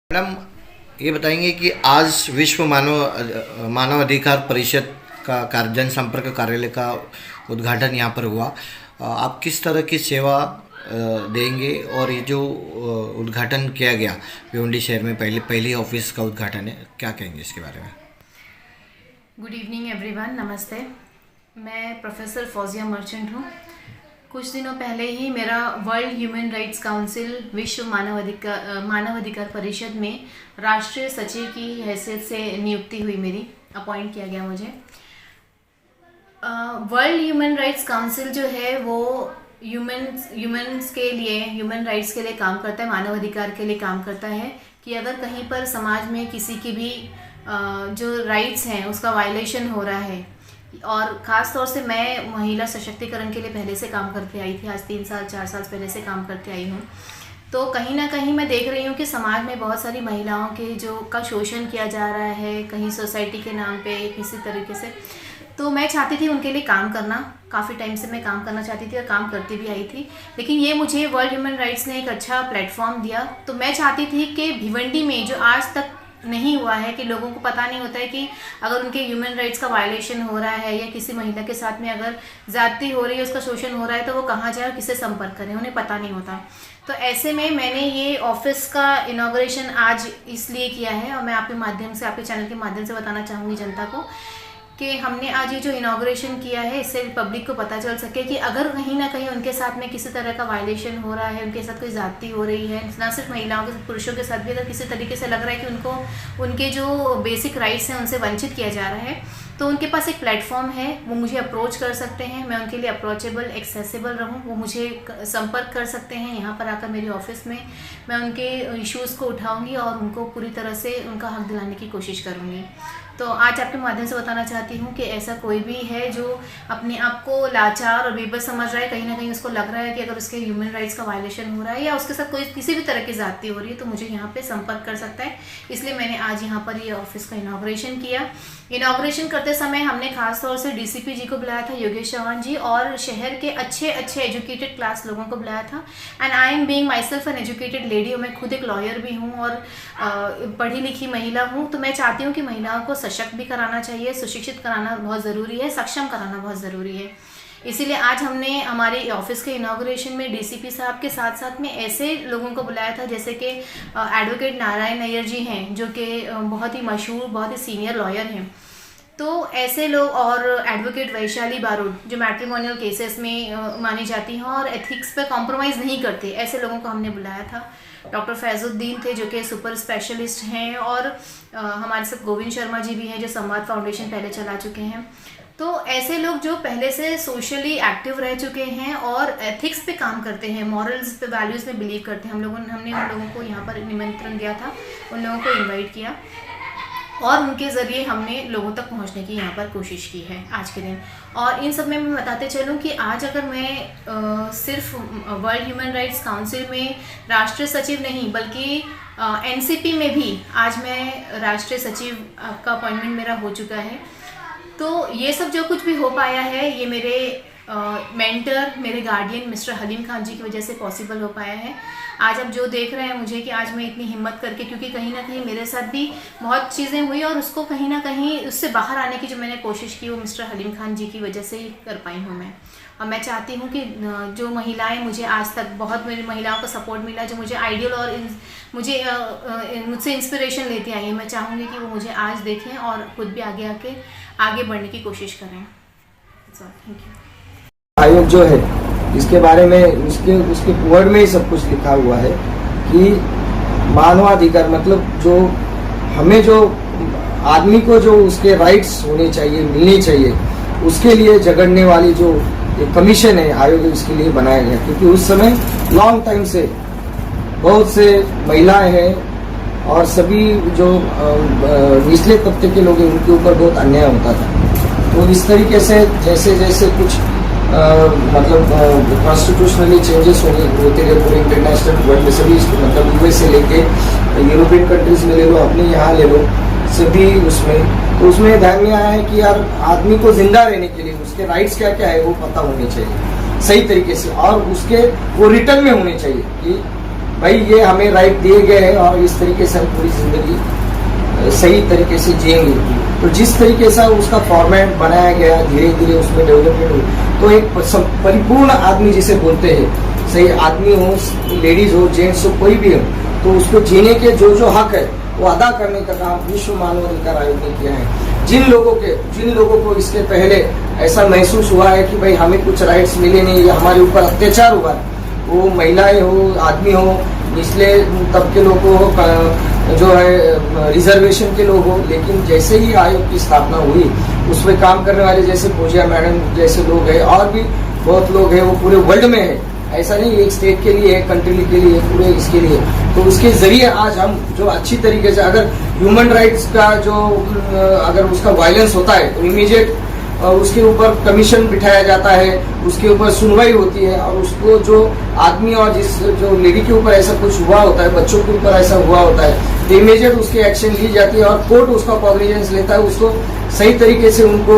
Madam, ये बताएंगे कि आज विश्व मानव अधिकार परिषद का जनसंपर्क कार्यालय का उद्घाटन यहाँ पर हुआ। आप किस तरह की सेवा देंगे और ये जो उद्घाटन किया गया भिवंडी शहर में पहली ऑफिस का उद्घाटन है, क्या कहेंगे इसके बारे में? गुड इवनिंग एवरीवन, नमस्ते। मैं प्रोफेसर फौजिया मर्चेंट हूँ। कुछ दिनों पहले ही मेरा वर्ल्ड ह्यूमन राइट्स काउंसिल विश्व मानव अधिकार परिषद में राष्ट्रीय सचिव की हैसियत से नियुक्ति हुई, मेरी अपॉइंट किया गया मुझे। वर्ल्ड ह्यूमन राइट्स काउंसिल जो है वो ह्यूमन राइट्स के लिए काम करता है, मानव अधिकार के लिए काम करता है कि अगर कहीं पर समाज में किसी की भी जो राइट्स हैं उसका वायलेशन हो रहा है, और ख़ास तौर से मैं महिला सशक्तिकरण के लिए पहले से काम करते आई थी, आज 3-4 साल पहले से काम करते आई हूँ। तो कहीं ना कहीं मैं देख रही हूँ कि समाज में बहुत सारी महिलाओं के का शोषण किया जा रहा है, कहीं सोसाइटी के नाम पे किसी तरीके से। तो मैं चाहती थी उनके लिए काम करना, काफ़ी टाइम से मैं काम करना चाहती थी और काम करती भी आई थी, लेकिन ये मुझे वर्ल्ड ह्यूमन राइट्स ने एक अच्छा प्लेटफॉर्म दिया। तो मैं चाहती थी कि भिवंडी में जो आज तक नहीं हुआ है, कि लोगों को पता नहीं होता है कि अगर उनके ह्यूमन राइट्स का वायलेशन हो रहा है या किसी महिला के साथ में अगर ज्यादती हो रही है, उसका शोषण हो रहा है, तो वो कहाँ जाए और किससे संपर्क करें, उन्हें पता नहीं होता। तो ऐसे में मैंने ये ऑफिस का इनॉग्रेशन आज इसलिए किया है, और मैं आपके माध्यम से, आपके चैनल के माध्यम से बताना चाहूँगी जनता को कि हमने आज ये जो इनॉग्रेशन किया है, इससे पब्लिक को पता चल सके कि अगर कहीं ना कहीं उनके साथ में किसी तरह का वायलेशन हो रहा है, उनके साथ कोई ज्यादती हो रही है, ना सिर्फ महिलाओं के साथ, पुरुषों के साथ भी अगर किसी तरीके से लग रहा है कि उनको उनके जो बेसिक राइट्स हैं उनसे वंचित किया जा रहा है, तो उनके पास एक प्लेटफॉर्म है, वो मुझे अप्रोच कर सकते हैं। मैं उनके लिए अप्रोचेबल, एक्सेसिबल रहूँ, वो मुझे संपर्क कर सकते हैं। यहाँ पर आकर मेरी ऑफिस में मैं उनके इश्यूज़ को उठाऊँगी और उनको पूरी तरह से उनका हक दिलाने की कोशिश करूँगी। तो आज आपके माध्यम से बताना चाहती हूँ कि ऐसा कोई भी है जो अपने आप को लाचार और बेबस समझ रहा है, कहीं ना कहीं उसको लग रहा है कि अगर उसके ह्यूमन राइट्स का वायलेशन हो रहा है या उसके साथ कोई किसी भी तरह की ज्यादती हो रही है, तो मुझे यहाँ पे संपर्क कर सकता है। इसलिए मैंने आज यहाँ पर ये ऑफिस का इनॉग्रेशन किया। इनॉग्रेशन करते समय हमने खास तौर से डीसीपी जी को बुलाया था, योगेश चौहान जी, और शहर के अच्छे एजुकेटेड क्लास लोगों को बुलाया था। And I am being my self an educated lady, और मैं खुद एक लॉयर भी हूँ और पढ़ी लिखी महिला हूँ। तो मैं चाहती हूँ कि महिलाओं को सशक्त भी कराना चाहिए, सुशिक्षित कराना बहुत ज़रूरी है, सक्षम कराना बहुत ज़रूरी है। इसीलिए आज हमने हमारे ऑफिस के इनॉग्रेशन में डीसीपी साहब के साथ साथ में ऐसे लोगों को बुलाया था, जैसे कि एडवोकेट नारायण नैयर जी हैं, जो कि बहुत ही मशहूर, बहुत ही सीनियर लॉयर हैं। तो ऐसे लोग, और एडवोकेट वैशाली बारूद, जो मैट्रिमोनियल केसेस में मानी जाती हैं और एथिक्स पे कॉम्प्रोमाइज़ नहीं करते, ऐसे लोगों को हमने बुलाया था। डॉक्टर फैजुद्दीन थे, जो कि सुपर स्पेशलिस्ट हैं, और हमारे साथ गोविंद शर्मा जी भी हैं, जो संवाद फाउंडेशन पहले चला चुके हैं। तो ऐसे लोग जो पहले से सोशली एक्टिव रह चुके हैं और एथिक्स पे काम करते हैं, मॉरल्स पे, वैल्यूज़ पे बिलीव करते हैं। हमने उन लोगों को यहाँ पर निमंत्रण दिया था, उन लोगों को इन्वाइट किया और उनके ज़रिए हमने लोगों तक पहुंचने की यहाँ पर कोशिश की है आज के दिन। और इन सब में मैं बताते चलूँ कि आज अगर मैं सिर्फ वर्ल्ड ह्यूमन राइट्स काउंसिल में राष्ट्रीय सचिव नहीं, बल्कि एनसीपी में भी आज मैं राष्ट्रीय सचिव का अपॉइंटमेंट मेरा हो चुका है। तो ये सब जो कुछ भी हो पाया है, ये मेरे मेंटर, मेरे गार्डियन मिस्टर हलीम खान जी की वजह से पॉसिबल हो पाया है। आज आप जो देख रहे हैं मुझे, कि आज मैं इतनी हिम्मत करके, क्योंकि कहीं ना कहीं मेरे साथ भी बहुत चीज़ें हुई और उसको कहीं ना कहीं उससे बाहर आने की जो मैंने कोशिश की, वो मिस्टर हलीम खान जी की वजह से ही कर पाई हूँ मैं। और मैं चाहती हूँ कि जो महिलाएं, मुझे आज तक बहुत मेरी महिलाओं का सपोर्ट मिला, जो मुझे आइडियल और मुझसे इंस्पिरेशन लेती आई है, मैं चाहूँगी कि वो मुझे आज देखें और खुद भी आगे बढ़ने की कोशिश करें। Thank you. आयोग जो है, इसके बारे में उसके वर्ड में ही सब कुछ लिखा हुआ है कि मानवाधिकार मतलब जो आदमी को जो उसके राइट्स होने चाहिए, मिलने चाहिए, उसके लिए झगड़ने वाली जो एक कमीशन है, आयोग इसके लिए बनाया गया। क्योंकि उस समय लॉन्ग टाइम से बहुत से महिलाएं हैं और सभी जो निचले तबके के लोग हैं, उनके ऊपर बहुत अन्याय होता था। तो इस तरीके से जैसे कुछ मतलब कॉन्स्टिट्यूशनली चेंजेस होते गए पूरे इंटरनेशनल वर्ल्ड में, सभी मतलब यूएस से लेके यूरोपियन कंट्रीज में ले लो, अपने यहाँ ले लो, सभी उसमें, तो उसमें ध्यान में आया है कि यार आदमी को जिंदा रहने के लिए उसके राइट्स क्या क्या है वो पता होने चाहिए सही तरीके से, और उसके वो रिटर्न में होने चाहिए कि भाई ये हमें राइट दिए गए हैं और इस तरीके से हम पूरी जिंदगी सही तरीके से जिएंगे। तो जिस तरीके से उसका फॉर्मेट बनाया गया, धीरे धीरे उसमें डेवलपमेंट हुई, तो एक परिपूर्ण आदमी जिसे बोलते हैं, सही आदमी हो, लेडीज हो, जेंट्स हो, कोई भी हो, तो उसको जीने के जो जो हक है वो अदा करने का काम विश्व मानवाधिकार आयोग ने किया है। जिन लोगों को इसके पहले ऐसा महसूस हुआ है कि भाई हमें कुछ राइट्स मिले नहीं या हमारे ऊपर अत्याचार हुआ है, वो महिलाएं हो, आदमी हो, निचले तबके लोग हो, जो है रिजर्वेशन के लोग हो, लेकिन जैसे ही आयोग की स्थापना हुई उसमें काम करने वाले जैसे पूजिया मैडम जैसे लोग हैं और भी बहुत लोग हैं, वो पूरे वर्ल्ड में है, ऐसा नहीं एक स्टेट के लिए, एक कंट्री के लिए, पूरे इसके लिए। तो उसके जरिए आज हम जो अच्छी तरीके से अगर ह्यूमन राइट्स का जो अगर उसका वायलेंस होता है तो इमीडिएट उसके ऊपर कमीशन बिठाया जाता है, उसके ऊपर सुनवाई होती है और उसको जो आदमी और जो लेडी के ऊपर ऐसा कुछ हुआ होता है, बच्चों के ऊपर ऐसा हुआ होता है, तो इमीडिएट उसकी एक्शन ली जाती है और कोर्ट उसका कॉग्निजेंस लेता है, उसको सही तरीके से उनको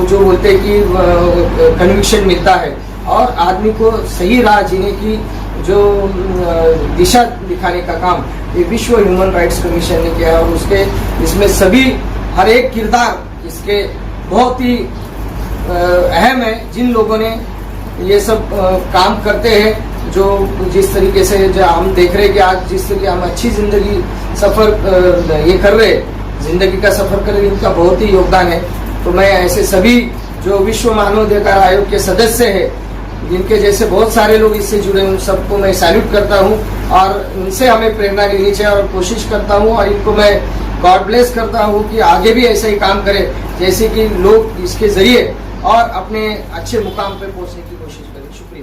जो बोलते हैं कि कन्विक्शन मिलता है और आदमी को सही राह जीने की जो दिशा दिखाने का काम ये विश्व ह्यूमन राइट्स कमीशन ने किया और उसके इसमें सभी हर एक किरदार इसके बहुत ही अहम है। जिन लोगों ने ये सब काम करते हैं, जो जिस तरीके से जो हम देख रहे हैं कि आज जिस तरीके हम अच्छी जिंदगी सफर ये कर रहे हैं, जिंदगी का सफर कर रहे हैं, इनका बहुत ही योगदान है। तो मैं ऐसे सभी जो विश्व मानवाधिकार आयोग के सदस्य हैं, जिनके जैसे बहुत सारे लोग इससे जुड़े हैं, उन सबको मैं सैल्यूट करता हूं और इनसे हमें प्रेरणा लेनी चाहिए और कोशिश करता हूं और इनको मैं गॉड ब्लेस करता हूं कि आगे भी ऐसा ही काम करें, जैसे कि लोग इसके जरिए और अपने अच्छे मुकाम पर पहुंचने की कोशिश करें। शुक्रिया।